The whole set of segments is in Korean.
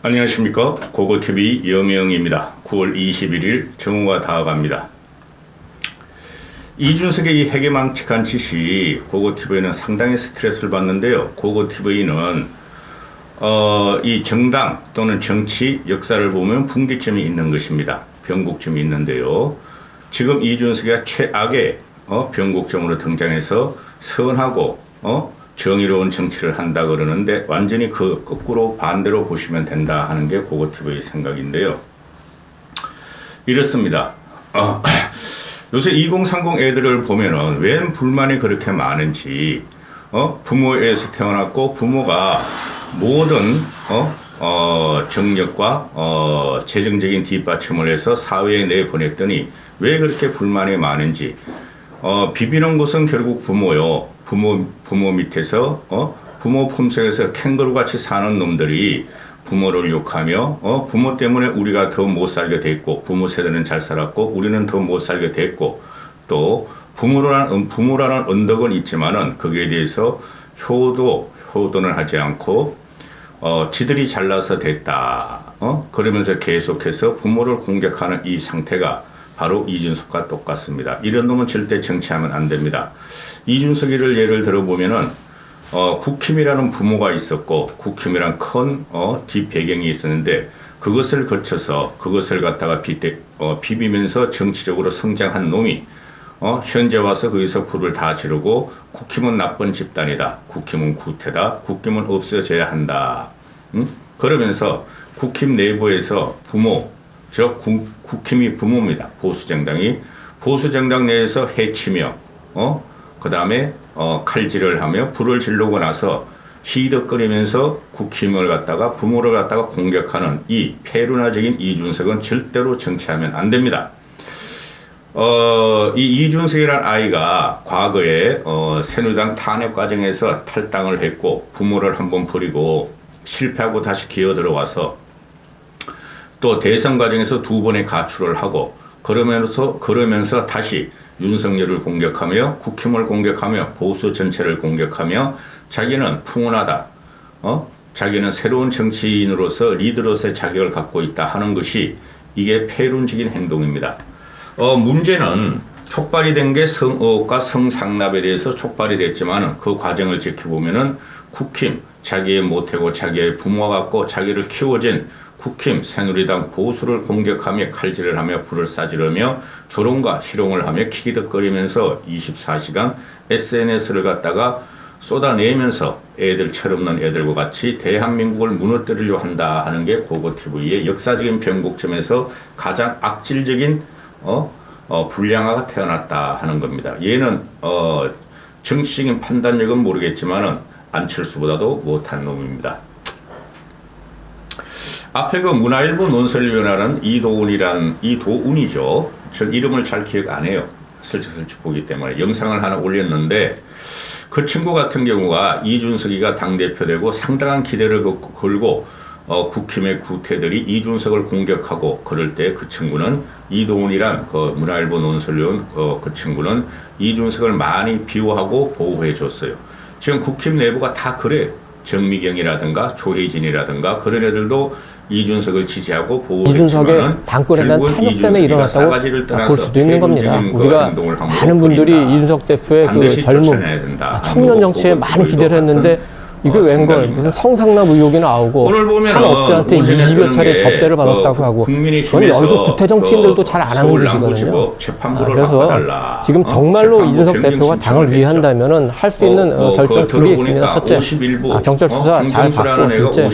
안녕하십니까. 고고TV 영영입니다. 9월 21일 정오가 다가갑니다. 이준석의 이 해괴망측한 짓이 고고TV는 상당히 스트레스를 받는데요. 고고TV는 이 정당 또는 정치 역사를 보면 분기점이 있는 것입니다. 변곡점이 있는데요. 지금 이준석이 최악의 변곡점으로 등장해서 선하고 정의로운 정치를 한다 그러는데 완전히 그 거꾸로 반대로 보시면 된다 하는 게 고고TV의 생각인데요. 이렇습니다. 요새 2030 애들을 보면은 왜 불만이 그렇게 많은지, 부모에서 태어났고 부모가 모든 정력과 재정적인 뒷받침을 해서 사회에 내보냈더니 왜 그렇게 불만이 많은지, 비비는 것은 결국 부모요. 부모 밑에서 부모 품속에서 캥거루같이 사는 놈들이 부모를 욕하며 부모 때문에 우리가 더 못 살게 됐고, 부모 세대는 잘 살았고 우리는 더 못 살게 됐고, 또 부모라는 언덕은 있지만은 거기에 대해서 효도는 하지 않고 지들이 잘나서 됐다. 그러면서 계속해서 부모를 공격하는 이 상태가 바로 이준석과 똑같습니다. 이런 놈은 절대 정치하면 안 됩니다. 이준석이를 예를 들어보면은 국힘이라는 부모가 있었고 국힘이란 큰 뒷배경이 있었는데 그것을 거쳐서 그것을 갖다가 비비면서 정치적으로 성장한 놈이 현재 와서 거기서 불을 다 지르고 국힘은 나쁜 집단이다. 국힘은 구태다. 국힘은 없어져야 한다. 그러면서 국힘 내부에서 국힘이 부모입니다. 보수정당 내에서 해치며 그 다음에 칼질을 하며 불을 지르고 나서 히덕거리면서 국힘을 갖다가 부모를 갖다가 공격하는 이 폐륜화적인 이준석은 절대로 정치하면 안 됩니다. 이 이준석이라는 아이가 과거에 새누리당 탄핵 과정에서 탈당을 했고 부모를 한번 버리고 실패하고 다시 기어 들어와서 또 대선 과정에서 두 번의 가출을 하고 그러면서 다시 윤석열을 공격하며 국힘을 공격하며 보수 전체를 공격하며 자기는 풍운하다. 자기는 새로운 정치인으로서 리더로서의 자격을 갖고 있다 하는 것이 이게 폐륜적인 행동입니다. 문제는 촉발이 된 게 성의혹과 성상납에 대해서 촉발이 됐지만 그 과정을 지켜보면은 국힘, 자기의 모태고 자기의 부모가 갖고 자기를 키워진 국힘, 새누리당 보수를 공격하며 칼질을 하며 불을 싸지르며 조롱과 희롱을 하며 키득거리면서 24시간 SNS를 갖다가 쏟아내면서 애들 철없는 애들과 같이 대한민국을 무너뜨리려 한다 하는 게 고고TV의 역사적인 변곡점에서 가장 악질적인 불량아가 태어났다 하는 겁니다. 얘는 정치적인 판단력은 모르겠지만은 안철수보다도 못한 놈입니다. 앞에 그 문화일보 논설위원회는 이도운이죠. 전 이름을 잘 기억 안 해요. 슬쩍슬쩍 보기 때문에 영상을 하나 올렸는데 그 친구 같은 경우가 이준석이가 당대표 되고 상당한 기대를 걸고 국힘의 구태들이 이준석을 공격하고 그럴 때 그 친구는 이도운이란 그 문화일보 논설위원 그 친구는 이준석을 많이 비호하고 보호해 줬어요. 지금 국힘 내부가 다 그래요. 정미경이라든가 조혜진이라든가 그런 애들도 이준석을 지지하고 보호했지만 이준석의 당권에 대한 탄핵 때문에 일어났다고 볼 수도 있는 겁니다. 우리가 많은 분들이 이준석 대표의 그 젊음, 청년 정치에 많이 기대를 했는데 이게 웬걸 무슨 성상납 의혹이 나오고 한 업자한테 20여 차례 접대를 받았다고 하고 그건 여의도 구태 정치인들도 잘 안 하는 짓이거든요. 그래서 지금 정말로 이준석 대표가 당을 위한다면은 할 수 있는 결정 두 개 있습니다. 첫째, 경찰 수사 잘 받고, 둘째,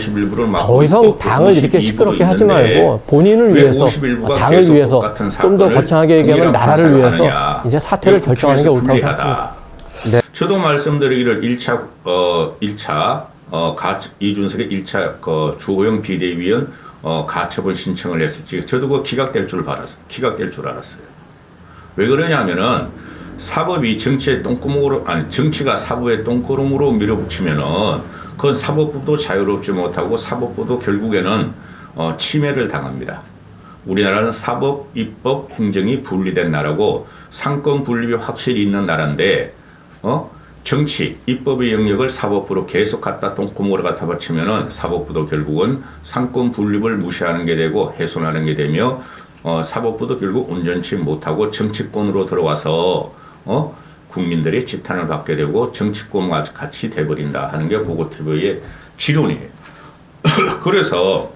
더 이상 당을 이렇게 시끄럽게 하지 말고 본인을 위해서, 당을 위해서 좀 더 거창하게 얘기하면 나라를 위해서 이제 사퇴를 결정하는 게 옳다고 생각합니다. 네. 저도 말씀드리기를 이준석의 1차 주호영 비대위원 가처분 신청을 했을지 저도 그 기각될 줄 알았어요. 왜 그러냐면은 사법이 정치가 사법의 똥구름으로 밀어붙이면은 그건 사법부도 자유롭지 못하고 사법부도 결국에는 침해를 당합니다. 우리나라는 사법, 입법, 행정이 분리된 나라고 상권 분립이 확실히 있는 나라인데 정치, 입법의 영역을 사법부로 계속 갖다 똥구멍으로 갖다 바치면은 사법부도 결국은 상권 분립을 무시하는 게 되고 훼손하는 게 되며 사법부도 결국 온전치 못하고 정치권으로 들어와서 국민들의 지탄을 받게 되고 정치권과 같이 돼버린다 하는 게 보고TV의 지론이에요. 그래서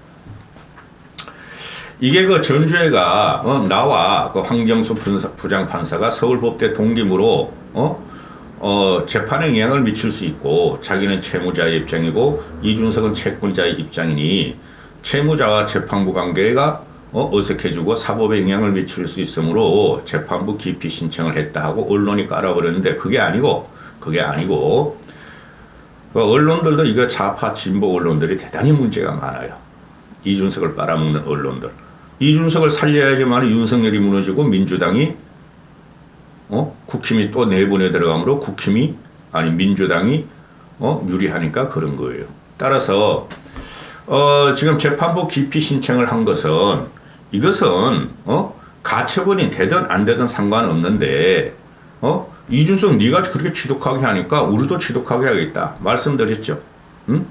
이게 그 전주회가 나와 그 황정수 부장판사가 서울법대 동기무로 재판에 영향을 미칠 수 있고 자기는 채무자의 입장이고 이준석은 채권자의 입장이니 채무자와 재판부 관계가 어색해지고 사법에 영향을 미칠 수 있으므로 재판부 기피 신청을 했다 하고 언론이 깔아버렸는데 그게 아니고 그 언론들도 이거 좌파 진보 언론들이 대단히 문제가 많아요. 이준석을 빨아먹는 언론들. 이준석을 살려야지만 윤석열이 무너지고 민주당이 국힘이 또 내분에 들어가므로 민주당이 유리하니까 그런 거예요. 따라서 지금 재판부 기피 신청을 한 것은 이것은 가처분이 되든 안 되든 상관없는데 이준석 네가 그렇게 지독하게 하니까 우리도 지독하게 하겠다 말씀드렸죠. 응?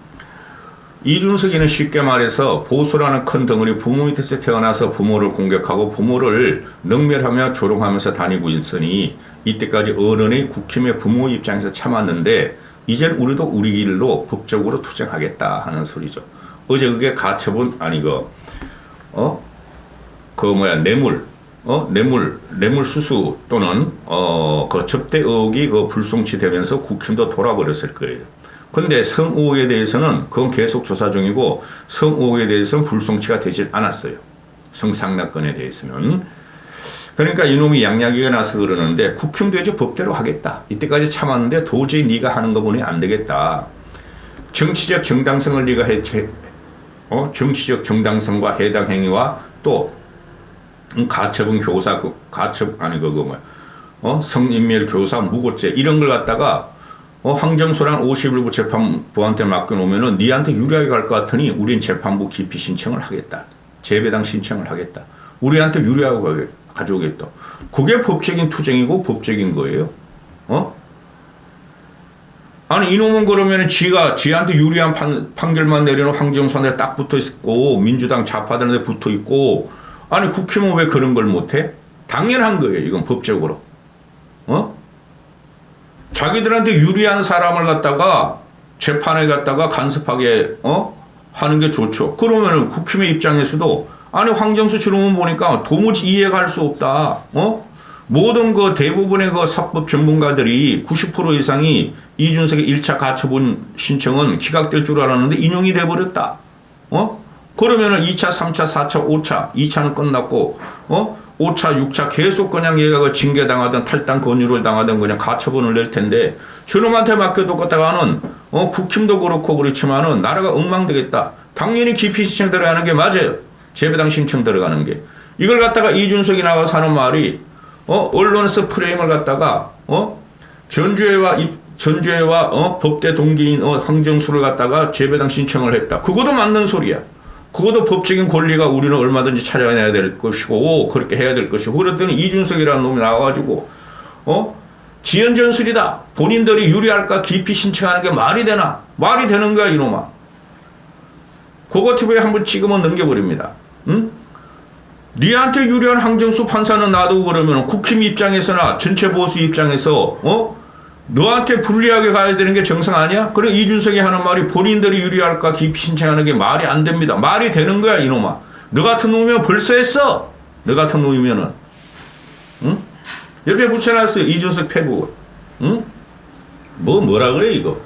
이준석이는 쉽게 말해서 보수라는 큰 덩어리 부모 밑에서 태어나서 부모를 공격하고 부모를 능멸하며 조롱하면서 다니고 있으니 이때까지 어른의 국힘의 부모 입장에서 참았는데 이젠 우리도 우리 길로 법적으로 투쟁하겠다 하는 소리죠. 어제 그게 가처분 뇌물 수수 또는 그 접대 의혹이 그 불송치되면서 국힘도 돌아버렸을 거예요. 근데 성의혹에 대해서는 그건 계속 조사 중이고 성의혹에 대해서는 불송치가 되질 않았어요. 성상납건에 대해서는. 그러니까 이놈이 양양이가 나서 그러는데 국힘도 이제 법대로 하겠다. 이때까지 참았는데 도저히 네가 하는 거 보니 안 되겠다. 정치적 정당성을 네가 정치적 정당성과 해당 행위와 또 가처분 교사 성인멸 교사 무고죄 이런 걸 갖다가 황정수랑 51부 재판부한테 맡겨놓으면은 니한테 유리하게 갈 것 같으니 우린 재판부 기피 신청을 하겠다. 재배당 신청을 하겠다. 우리한테 유리하게 가져오겠다. 그게 법적인 투쟁이고 법적인 거예요. 아니 이놈은 그러면은 지한테 유리한 판결만 내려놓은 황정수한테 딱 붙어 있고 민주당 좌파들한테 붙어 있고 아니 국힘은 왜 그런 걸 못해? 당연한 거예요. 이건 법적으로. 자기들한테 유리한 사람을 갖다가 재판에 갖다가 간섭하게 하는 게 좋죠. 그러면은 국힘의 입장에서도 아니 황정수 실험은 보니까 도무지 이해가 할 수 없다. 모든 그 대부분의 그 사법 전문가들이 90% 이상이 이준석의 1차 가처분 신청은 기각될 줄 알았는데 인용이 돼버렸다. 그러면은 2차, 3차, 4차, 5차, 2차는 끝났고 5차, 6차 계속 그냥 얘가 그 징계당하든 탈당 권유를 당하든 그냥 가처분을 낼 텐데 저놈한테 맡겨뒀다가는 국힘도 그렇고 그렇지만은 나라가 엉망되겠다. 당연히 기피 신청 들어가는 게 맞아요. 재배당 신청 들어가는 게. 이걸 갖다가 이준석이 나와서 하는 말이 언론에서 프레임을 갖다가 전주회와 법대 동기인 황정수를 갖다가 재배당 신청을 했다. 그것도 맞는 소리야. 그것도 법적인 권리가 우리는 얼마든지 찾아내야 될 것이고 그렇게 해야 될 것이고 그랬더니 이준석이라는 놈이 나와가지고 지연전술이다. 본인들이 유리할까 기피 신청하는 게 말이 되나? 말이 되는 거야 이놈아. 고고TV에 한번 찍으면 넘겨버립니다. 응? 니한테 유리한 황정수 판사는 놔두고 그러면 국힘 입장에서나 전체 보수 입장에서 너한테 불리하게 가야 되는 게 정상 아니야? 그래 이준석이 하는 말이 본인들이 유리할까 기피 신청하는 게 말이 안 됩니다. 말이 되는 거야 이놈아. 너 같은 놈이면 벌써 했어. 너 같은 놈이면은 응? 옆에 붙여놨어요. 이준석 패북을. 응? 뭐라 그래 이거?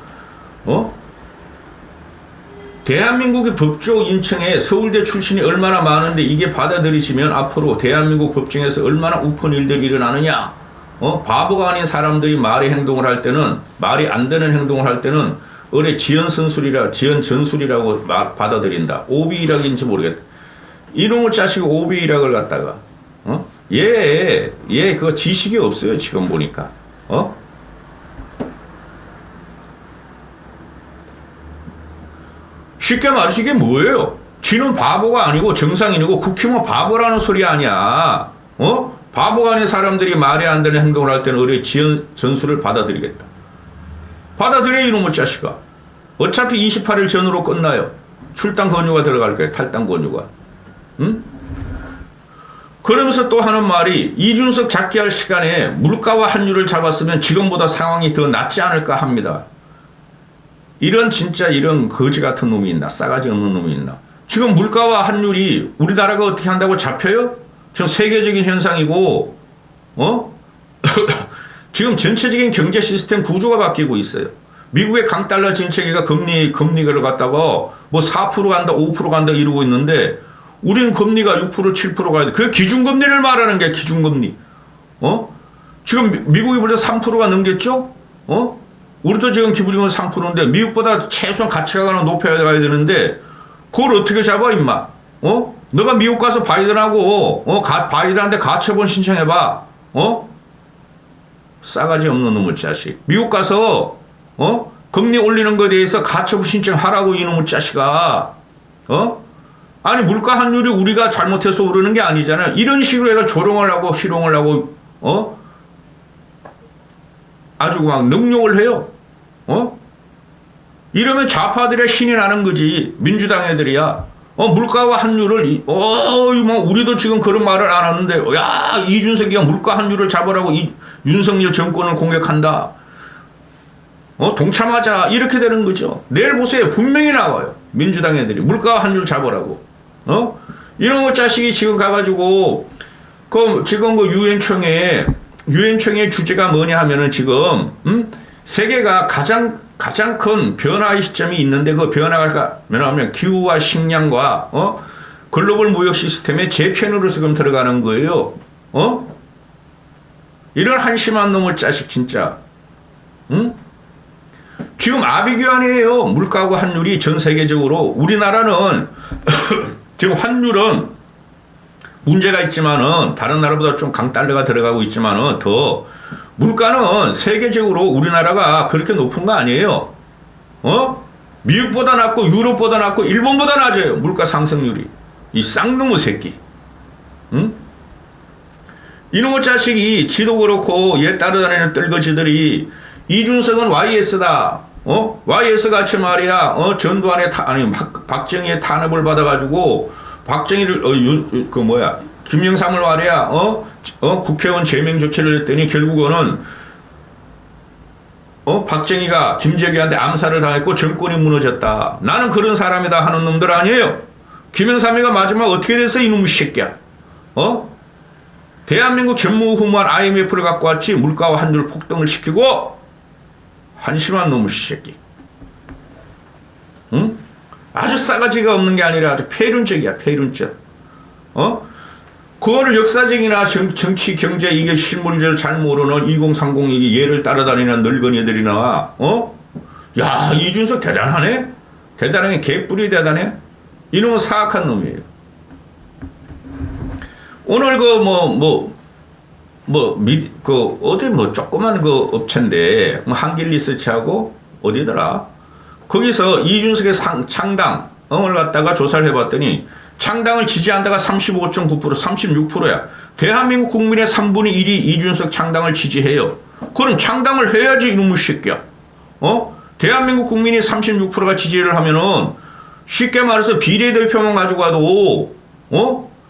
대한민국의 법조 인청에 서울대 출신이 얼마나 많은데 이게 받아들이시면 앞으로 대한민국 법정에서 얼마나 우픈 일들이 일어나느냐? 바보가 아닌 사람들이 말의 행동을 할 때는 말이 안 되는 행동을 할 때는 지연전술이라고 받아들인다. 오비일학인지 모르겠다. 이놈의 자식 오비일학을 갖다가 얘 그거 지식이 없어요 지금 보니까. 쉽게 말해서 이게 뭐예요? 지는 바보가 아니고 정상인이고 국힘은 바보라는 소리 아니야. 바보가 아닌 사람들이 말이 안 되는 행동을 할 때는 의뢰 지연 전술을 받아들이겠다. 받아들여 이놈의 자식아. 어차피 28일 전으로 끝나요. 출당 권유가 들어갈 거예요. 탈당 권유가. 응? 그러면서 또 하는 말이 이준석 잡기 할 시간에 물가와 환율을 잡았으면 지금보다 상황이 더 낫지 않을까 합니다. 이런 진짜 이런 거지 같은 놈이 있나? 싸가지 없는 놈이 있나? 지금 물가와 환율이 우리나라가 어떻게 한다고 잡혀요? 지금 세계적인 현상이고 지금 전체적인 경제 시스템 구조가 바뀌고 있어요. 미국의 강달러 정책이가 금리를 갖다가 뭐 4% 간다, 5% 간다 이러고 있는데 우린 금리가 6%, 7% 가야 돼. 그 기준금리를 말하는 게 기준금리. 지금 미국이 벌써 3%가 넘겼죠? 우리도 지금 기본적으로 3%인데 미국보다 최소한 가치가 높여야 되는데 그걸 어떻게 잡아 임마? 너가 미국 가서 바이든하고 바이든한테 가처분 신청해봐. 싸가지 없는 놈의 자식. 미국 가서 금리 올리는 거에 대해서 가처분 신청하라고 이놈의 자식아. 아니 물가 환율이 우리가 잘못해서 오르는 게 아니잖아요. 이런 식으로 해서 조롱을 하고 희롱을 하고 아주 막 능욕을 해요. 이러면 좌파들의 신이 나는 거지. 민주당 애들이야. 물가와 환율을 뭐 우리도 지금 그런 말을 안 하는데 야 이준석이가 물가 환율을 잡으라고 윤석열 정권을 공격한다. 동참하자 이렇게 되는 거죠. 내일 보세요. 분명히 나와요. 민주당 애들이 물가와 환율 잡으라고. 이런 거 자식이 지금 가가지고 지금 그 유엔청의 주제가 뭐냐 하면은 지금 세계가 가장 큰 변화의 시점이 있는데 그 변화가 뭐냐면 기후와 식량과 글로벌 무역 시스템의 재편으로 지금 들어가는 거예요. 이런 한심한 놈의 자식 진짜. 지금 아비규환이에요. 물가하고 환율이 전 세계적으로. 우리나라는 지금 환율은 문제가 있지만은 다른 나라보다 좀 강달러가 들어가고 있지만은 더 물가는 세계적으로 우리나라가 그렇게 높은 거 아니에요. 미국보다 낮고 유럽보다 낮고 일본보다 낮아요. 물가 상승률이. 이 쌍놈의 새끼. 이놈의 자식이 지도 그렇고 얘 따라다니는 뜰거지들이 이준석은 YS다. YS 같이 말이야. 전두환의 박정희의 탄압을 받아가지고 박정희를 김영삼을 말이야. 국회의원 제명 조치를 했더니 결국은 박정희가 김재규한테 암살을 당했고 정권이 무너졌다. 나는 그런 사람이다 하는 놈들 아니에요. 김영삼이가 마지막 어떻게 됐어 이놈의 새끼야. 대한민국 전무후무한 IMF를 갖고 왔지 물가와 환율 폭등을 시키고 한심한 놈의 새끼. 응? 아주 싸가지가 없는 게 아니라 아주 폐륜적이야, 폐륜적. 그거를 역사적이나 정치, 경제, 이게 실물을 잘 모르는 2030 이게 얘를 따라다니는 늙은이들이나, 야, 이준석 대단하네? 대단하게 개뿔이 대단해? 이놈은 사악한 놈이에요. 오늘 조그만 업체인데, 한길리서치하고, 어디더라? 거기서 이준석의 창당을 갖다가 조사를 해봤더니, 창당을 지지한다가 35.9%, 36%야. 대한민국 국민의 3분의 1이 이준석 창당을 지지해요. 그럼 창당을 해야지, 이놈의 새끼야. 대한민국 국민이 36%가 지지를 하면은, 쉽게 말해서 비례대표만 가지고 가도,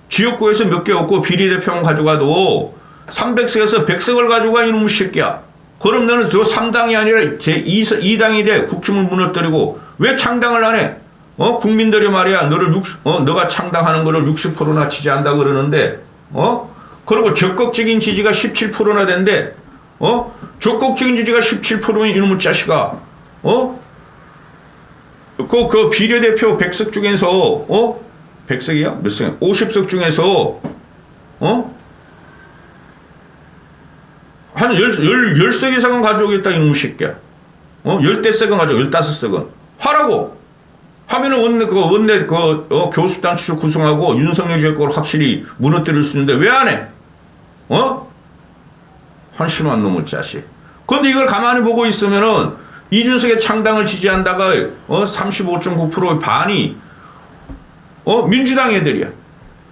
지역구에서 몇 개 없고 비례대표만 가져가도 300석에서 100석을 가져가 이놈의 새끼야. 그럼 너는 저 3당이 아니라 제2당이 돼. 국힘을 무너뜨리고 왜 창당을 안 해? 국민들이 말이야 너가 창당하는 거를 60%나 지지한다 그러는데 그리고 적극적인 지지가 17%나 된대. 적극적인 지지가 17%인 이놈의 자식아. 그 비례대표 100석 중에서 100석이야? 몇 석이야? 50석 중에서 한 10석 이상은 가져오겠다 이놈의 새끼야. 10대석은 가져오 15석은 하라고 하면은 원내 교섭단체를 구성하고 윤석열 정권을 확실히 무너뜨릴 수 있는데 왜 안 해? 한심한 놈의 자식. 근데 이걸 가만히 보고 있으면은 이준석의 창당을 지지한다가 35.9%의 반이 민주당 애들이야.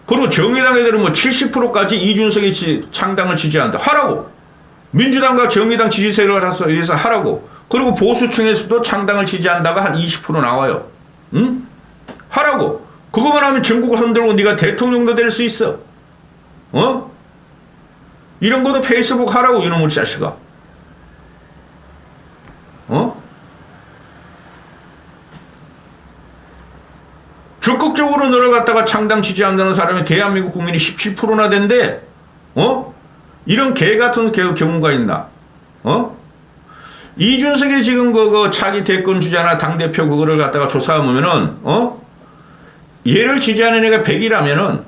그리고 정의당 애들은 70%까지 이준석의 창당을 지지한다. 하라고. 민주당과 정의당 지지세를 위해서 하라고. 그리고 보수층에서도 창당을 지지한다가 한 20% 나와요. 응? 하라고. 그거만 하면 전국을 흔들고 네가 대통령도 될 수 있어. 어? 이런 것도 페이스북 하라고, 이놈의 자식아. 어? 적극적으로 너를 갖다가 창당 지지한다는 사람이 대한민국 국민이 17%나 된대. 어? 이런 개 같은 경우가 있나? 어? 이준석이 지금 그 차기 대권 주자나 당대표 그거를 갖다가 조사하면은, 어? 얘를 지지하는 애가 100이라면은,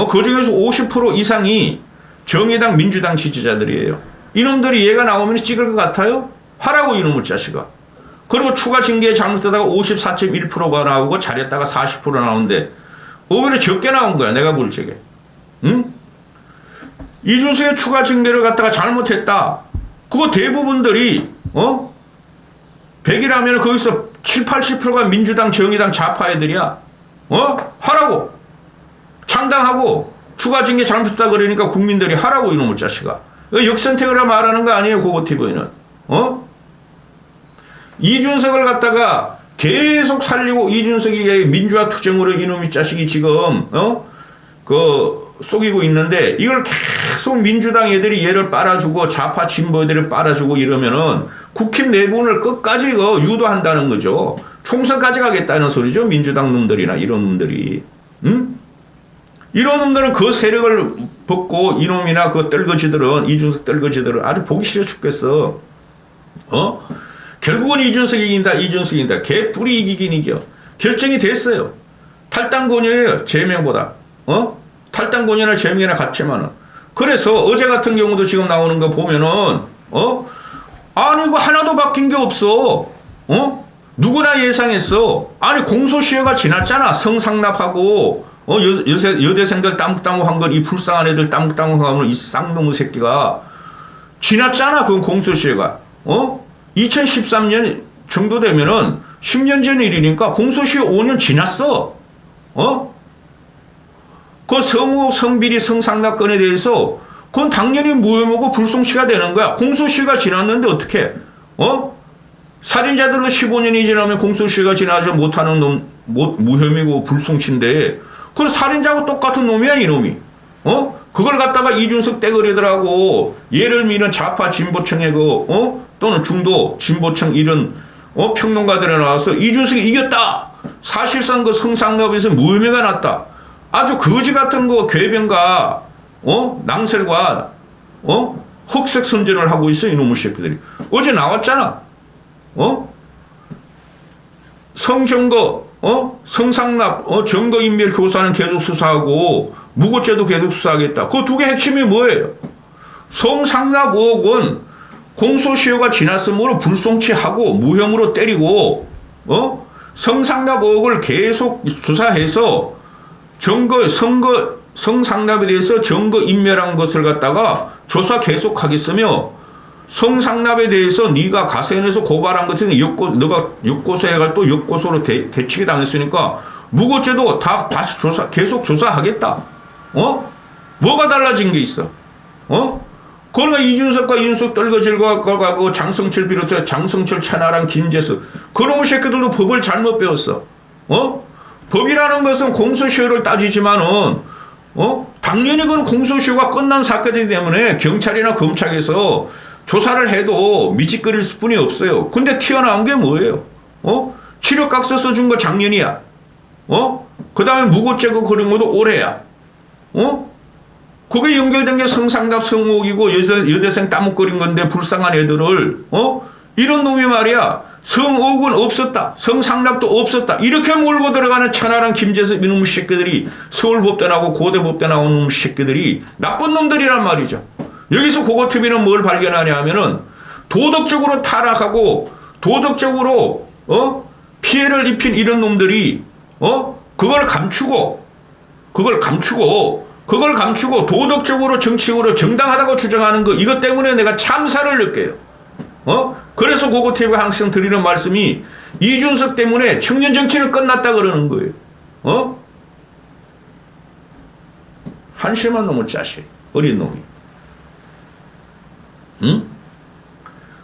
그 중에서 50% 이상이 정의당, 민주당 지지자들이에요. 이놈들이 얘가 나오면 찍을 것 같아요? 하라고, 이놈의 자식아. 그리고 추가 징계에 잘못되다가 54.1%가 나오고 잘했다가 40% 나오는데, 오히려 적게 나온 거야, 내가 볼 적에. 응? 이준석의 추가 징계를 갖다가 잘못했다. 그거 대부분들이, 100이라면 거기서 7, 80%가 민주당, 정의당 좌파 애들이야. 하라고. 창당하고 추가 징계 잘못했다 그러니까 국민들이 하라고, 이놈의 자식아. 역선택을 말하는 거 아니에요, 고고TV는. 이준석을 갖다가 계속 살리고 이준석이 민주화 투쟁으로 이놈의 자식이 지금, 속이고 있는데 이걸 계속 민주당 애들이 얘를 빨아주고 좌파 진보 애들을 빨아주고 이러면은 국힘 내분을 끝까지 유도한다는 거죠. 총선까지 가겠다는 소리죠. 민주당 놈들이나 이런 놈들이. 응? 이런 놈들은 그 세력을 벗고 이놈이나 그 떨거지들은, 이준석 떨거지들은 아주 보기 싫어 죽겠어. 결국은 이준석이 이긴다, 이준석이 이긴다. 개뿔이 이기긴 이겨. 결정이 됐어요. 탈당권이에요, 제명보다. 탈당권이나 제명이나 같지만은. 그래서 어제 같은 경우도 지금 나오는 거 보면은, 아니, 이거 하나도 바뀐 게 없어. 누구나 예상했어. 아니, 공소시효가 지났잖아. 성상납하고, 여대생들 따묵따묵 한 건, 이 불쌍한 애들 따묵따묵 하면 이 쌍놈의 새끼가. 지났잖아, 그건 공소시효가. 2013년 정도 되면은 10년 전 일이니까 공소시효 5년 지났어. 그 성우, 성비리, 성상납건에 대해서 그건 당연히 무혐의고 불송치가 되는 거야. 공소시효가 지났는데 어떻게? 살인자들로 15년이 지나면 공소시효가 지나지 못하는 놈, 무혐의고 불송치인데, 그 살인자하고 똑같은 놈이야, 이놈이. 그걸 갖다가 이준석 떼거리더라고. 얘를 미는 좌파 진보층의 또는 중도 진보층 이런 평론가들이 나와서 이준석이 이겼다. 사실상 그 성상납에서 무혐의가 났다. 아주 거지 같은 거 궤변과 낭설과 흑색 선전을 하고 있어, 이놈의 새끼들이. 어제 나왔잖아. 성정거, 성상납, 정거인멸 교사는 계속 수사하고 무고죄도 계속 수사하겠다. 그 두 개 핵심이 뭐예요? 성상납 의혹은 공소시효가 지났으므로 불송치하고 무혐의로 때리고, 성상납 의혹을 계속 조사해서 성상납에 대해서 증거 인멸한 것을 갖다가 조사 계속하겠으며, 성상납에 대해서 네가 가세현에서 고발한 것은 너가 역고소해가 또 역고소로 대치게 당했으니까 무고죄도 다 다시 계속 조사하겠다. 뭐가 달라진 게 있어? 그러니까 이준석과 이준석 떨거질과 그 장성철 비롯해 장성철, 천하람, 김재수 그놈의 새끼들도 법을 잘못 배웠어. 법이라는 것은 공소시효를 따지지만은, 당연히 그건 공소시효가 끝난 사건이기 때문에 경찰이나 검찰에서 조사를 해도 미직거릴 수뿐이 없어요. 근데 튀어나온 게 뭐예요? 치료각서 써준 거 작년이야. 그 다음에 무고죄 그런 것도 올해야. 그게 연결된 게 성상납 성혹이고 여대생 따먹거린 건데 불쌍한 애들을, 이런 놈이 말이야. 성혹은 없었다. 성상납도 없었다. 이렇게 몰고 들어가는 천하람, 김재섭 이놈의 새끼들이 서울법대 나오고 고대법대 나오는 놈의 새끼들이 나쁜 놈들이란 말이죠. 여기서 고고TV는 뭘 발견하냐 하면은 도덕적으로 타락하고 도덕적으로 피해를 입힌 이런 놈들이 그걸 감추고 도덕적으로 정치적으로 정당하다고 주장하는 거, 이것 때문에 내가 참사를 느껴요. 그래서 고고TV가 항상 드리는 말씀이 이준석 때문에 청년 정치는 끝났다 그러는 거예요. 한심한 놈의 자식, 어린 놈이. 응?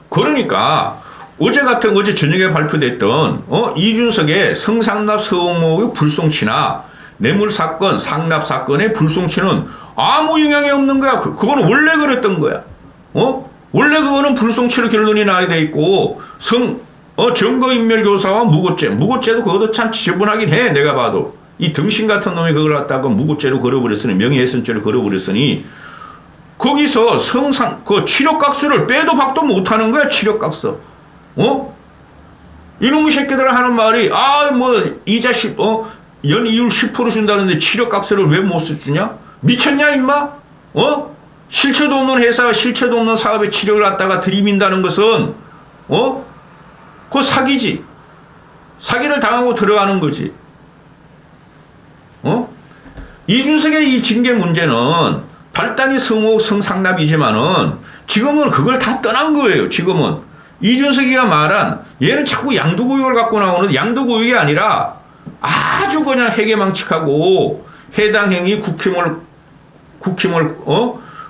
그러니까 어제 같은 어제 저녁에 발표됐던 이준석의 성상납 서옥목의 불송치나 뇌물 사건, 상납 사건의 불송치는 아무 영향이 없는 거야. 그거는 원래 그랬던 거야. 원래 그거는 불송치로 결론이 나야 돼 있고 증거인멸교사와 무고죄도 그것도 참 지저분하긴 해. 내가 봐도 이 등신 같은 놈이 그걸 갖다가 무고죄로 걸어버렸으니 명예훼손죄로 걸어버렸으니 거기서 그 치료각서를 빼도 박도 못하는 거야. 치료각서. 이놈의 새끼들 하는 말이 이자 10 연이율 10% 준다는데 치료각서를 왜 못 써주냐? 미쳤냐 임마? 실체도 없는 회사가 실체도 없는 사업에 치료를 갖다가 들이민다는 것은 그거 사기지. 사기를 당하고 들어가는 거지. 이준석의 이 징계 문제는 발단이 성상납이지만은 지금은 그걸 다 떠난 거예요. 지금은 이준석이가 말한 얘는 자꾸 양도구역을 갖고 나오는 양도구역이 아니라 아주 그냥 해괴망측하고 해당 행위 국힘을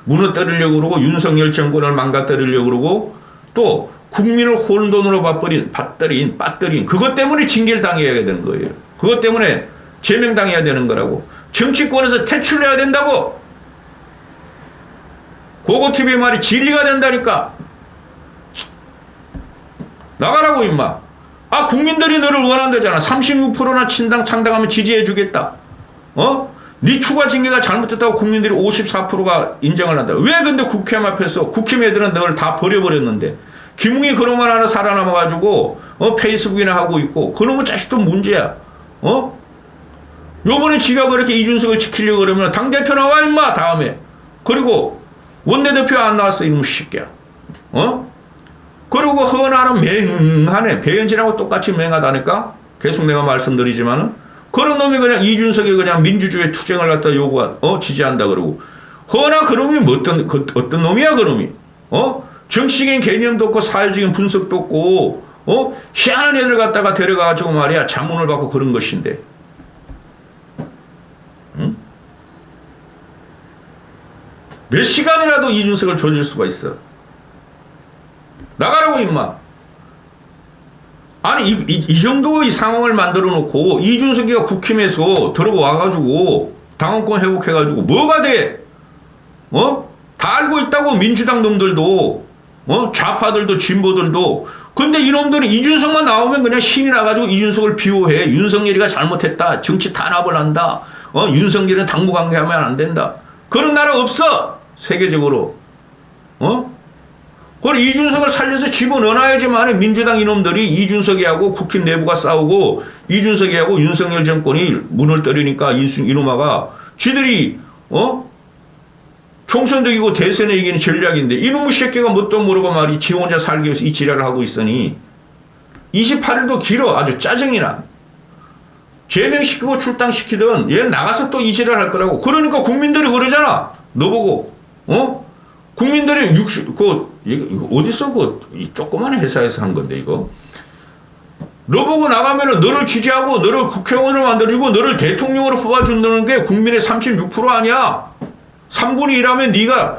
무너뜨리려고 그러고 윤석열 정권을 망가뜨리려고 그러고 또 국민을 혼돈으로 빠뜨린 그것 때문에 징계를 당해야 되는 거예요. 그것 때문에 제명당해야 되는 거라고. 정치권에서 퇴출해야 된다고. 고고TV 말이 진리가 된다니까. 나가라고 임마. 국민들이 너를 원한다잖아. 36%나 창당하면 지지해주겠다. 네 추가 징계가 잘못됐다고 국민들이 54%가 인정을 한다. 왜 근데 국힘 앞에서 국힘 애들은 너를 다 버려버렸는데 김웅이 그런 말 하나 살아남아가지고 페이스북이나 하고 있고 그놈의 자식도 문제야. 요번에 지가 그렇게 이준석을 지키려고 그러면 당대표 나와 임마 다음에. 그리고 원내대표 안 나왔어 이놈 새끼야. 그리고 허나는 맹하네. 배현진하고 똑같이 맹하다니까. 계속 내가 말씀드리지만은 그런 놈이 그냥 이준석이 그냥 민주주의 투쟁을 갖다 지지한다 그러고. 허나 그놈이 어떤 놈이야 그놈이. 정치적인 개념도 없고 사회적인 분석도 없고 희한한 애들 갖다가 데려가가지고 말이야 자문을 받고 그런 것인데. 응? 몇 시간이라도 이준석을 조질 수가 있어. 나가라고 임마. 아니 이 정도의 상황을 만들어 놓고 이준석이가 국힘에서 들어와가지고 당원권 회복해가지고 뭐가 돼? 다 알고 있다고 민주당 놈들도 좌파들도 진보들도. 근데 이놈들은 이준석만 나오면 그냥 신이 나가지고 이준석을 비호해. 윤석열이가 잘못했다. 정치 탄압을 한다. 윤석열은 당무관계하면 안 된다. 그런 나라 없어. 세계적으로. 그걸 이준석을 살려서 집어넣어야지만 민주당 이놈들이 이준석이하고 국힘 내부가 싸우고 이준석이하고 윤석열 정권이 문을 때리니까 이놈아가 지들이 총선도 이기고 대선에 이기는 전략인데 이놈의 새끼가 뭣도 모르고 말이 지 혼자 살기 위해서 이 지랄을 하고 있으니 28일도 길어. 아주 짜증이 나. 제명시키고 출당시키든 얘 나가서 또 이 지랄 할 거라고. 그러니까 국민들이 그러잖아. 너 보고 국민들이 이거 어디서 이 조그만 회사에서 한 건데 이거. 너 보고 나가면은 너를 지지하고 너를 국회의원으로 만들어주고 너를 대통령으로 뽑아준다는 게 국민의 36% 아니야. 3분의 1하면 네가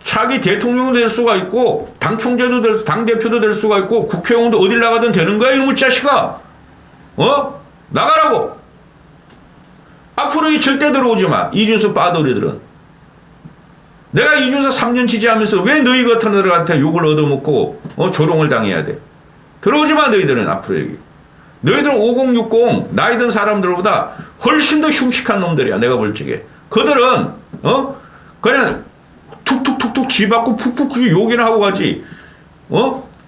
차기 대통령도 될 수가 있고 당 총재도 될 당 대표도 될 수가 있고 국회의원도 어딜 나가든 되는 거야 이놈의 자식아. 나가라고. 앞으로 절대 들어오지 마. 이준석 빠돌이들은. 내가 이준석 3년 지지하면서 왜 너희 같은 애들한테 욕을 얻어먹고 조롱을 당해야 돼? 들어오지 마 너희들은 앞으로 여기. 너희들은 5060 나이 든 사람들보다 훨씬 더 흉측한 놈들이야. 내가 볼 적에. 그들은 그냥 툭툭툭툭 쥐받고 푹푹 욕이나 하고 가지.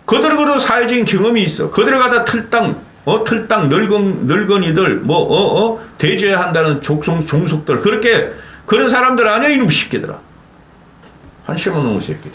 그들은 그래도 사회적인 경험이 있어. 그들을 갖다 틀당 늙은이들 대죄해야 한다는 종속들 그렇게 그런 사람들 아니야 이놈 새끼들아. 한심한 놈의 새끼들.